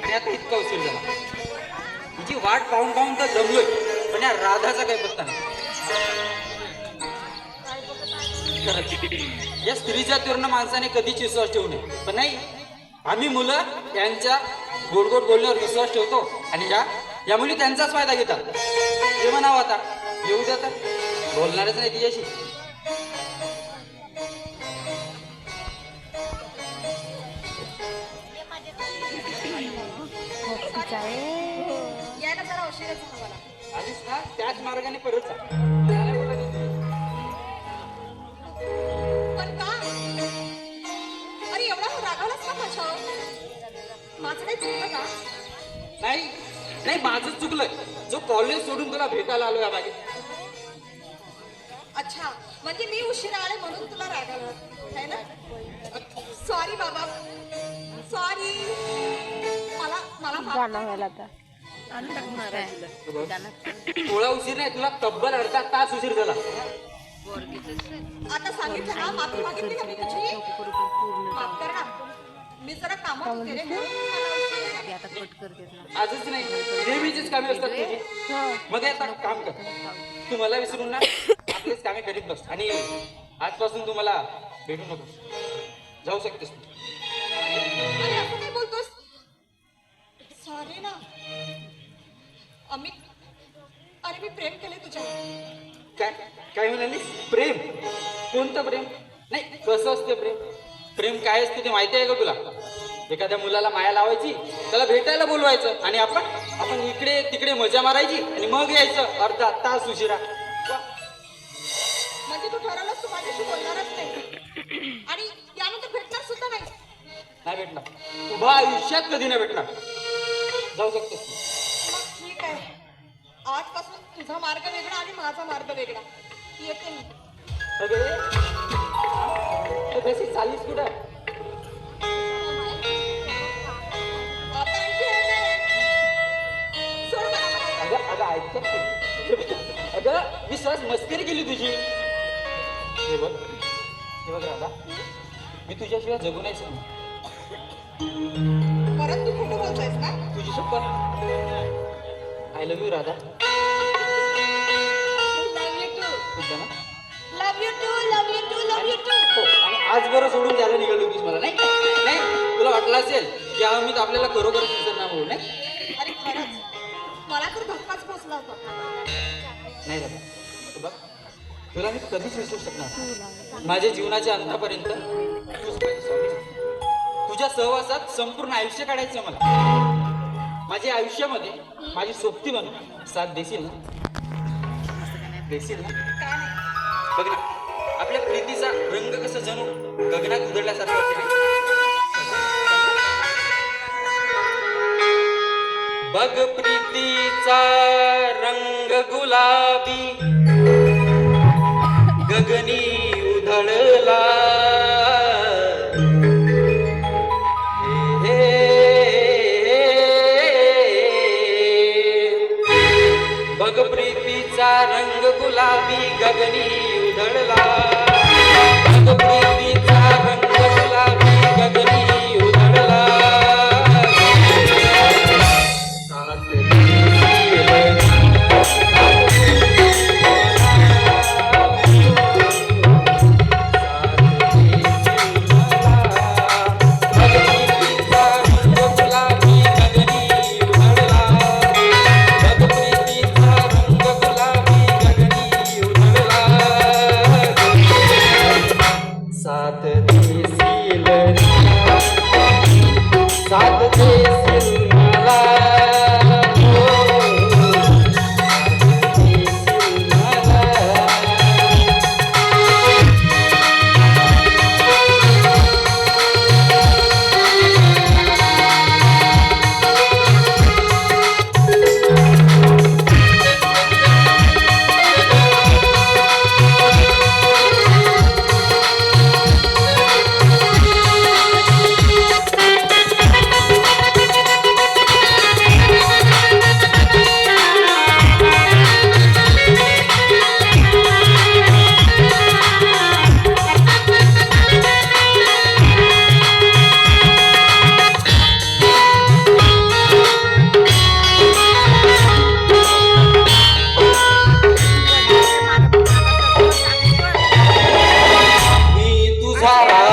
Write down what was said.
आणि आता इतका उशीर झाला. तिची वाट पाहून पाहून तर जमलोय, पण या राधाचा काही पत्ता नाही. या स्त्रीच्या तीर्ण माणसाने कधीच विश्वास ठेवू नये, पण नाही, आम्ही मुलं त्यांच्या गोड गोड बोलण्यावर विश्वास ठेवतो आणि या मुली त्यांचाच फायदा घेतात. हे म्हणावं आता, येऊ द्या तर, बोलणारच नाही तिच्याशी. यायला जरा उशीरच झाला मला. आधीच ना त्याच मार्गाने परत जा. पण का? अरे एवढा रागावलाच का माझ्यावर? माझं काही चुकलं का? नाही नाही, माझंच चुकलंय. जो कॉलेज सोडून तुला भेटायला आलो या मागे. अच्छा, म्हणजे मी उशिरा आले म्हणून तुला राग आला है ना? सॉरी बाबा, सॉरी. मला मला माफ कर. थोडा उशीर नाही, तुला तब्बल अर्धा तास उशीर झाला. आता सांगितलं ना, माफी मागितली का मी तुझी? माफ कर ना, मी जरा कामात होते रे म्हणून मला उशीर झाला. आजच नाही, नेहमीचीच कामे असतात तुझी. मग आता काम कर, तू मला विसरून ना आपलीच कामे करीत बस. आणि आजपासून तू मला भेटू नकोस, जाऊ शकतेस तू. अरे असं काय बोलतोस? सॉरी ना अमित. अरे मी प्रेम केले तुझ्यावर. काय काय म्हणाली? प्रेम? कोणतं प्रेम? नाही, कसं असते प्रेम? प्रेम काय असते ते माहिती आहे का तुला? एखाद्या मुलाला माया लावायची, त्याला भेटायला बोलवायचं आणि आपण इकडे तिकडे मजा मारायची आणि मग यायचं अर्धा तास उशिरा. वा. म्हणजे तू ठरवलंस तू माझ्याशी बोलणारच नाही आणि त्यानंतर भेटणार सुद्धा नाही. नाही भेटणार, उभा आयुष्यात कधी नाही भेटणार. जाऊ शकतेस तू. मग ठीक आहे, आजपासून तुझा मार्ग वेगळा आणि माझा मार्ग वेगळा. येते मी. अगे कशी चालीस कुठं? आता आणखी आहे. सोड मला मला. अगं ऐकत की? अगं मी सहज मस्करी केली तुझी. हे बघ राधा, मी तुझ्याशिवाय जगू नाही शकणार. परत तू खोटं बोलतोयस ना? तुझी शपथ. I love you Radha. Love you too. तुझं ना? Love you too, love you too, love you too. हो, आणि आज बरं सोडून द्यायला निघाली होतीस मला. नाही नाही, तुला वाटलं असेल की अमित आपल्याला खरोखरच विसरणार म्हणून. नाही अरे खरंच मला तर धक्काच बसला होता. नाही दादा, तू बघ, तुला मी कधीच विसरू शकणार. माझ्या जीवनाच्या अंतापर्यंत तूच माझी स्वामी. तुझ्या सहवासात संपूर्ण आयुष्य काढायचं मला. माझ्या आयुष्यामध्ये माझी सोबती म्हणून साथ देशील ना? देशील ना? का नाही? बघ ना, आपल्या प्रीतीचा रंग कसं जणू गगनात उधळल्यासारखं वाटते ना? बघ प्रीतीचा रंग गुलाबी गगनी उधळला. बघ प्रीतीचा रंग गुलाबी गगनी उधळला. बघ प्रीतीचा रंग गुलाबी गगनी उधळला. तुझा राग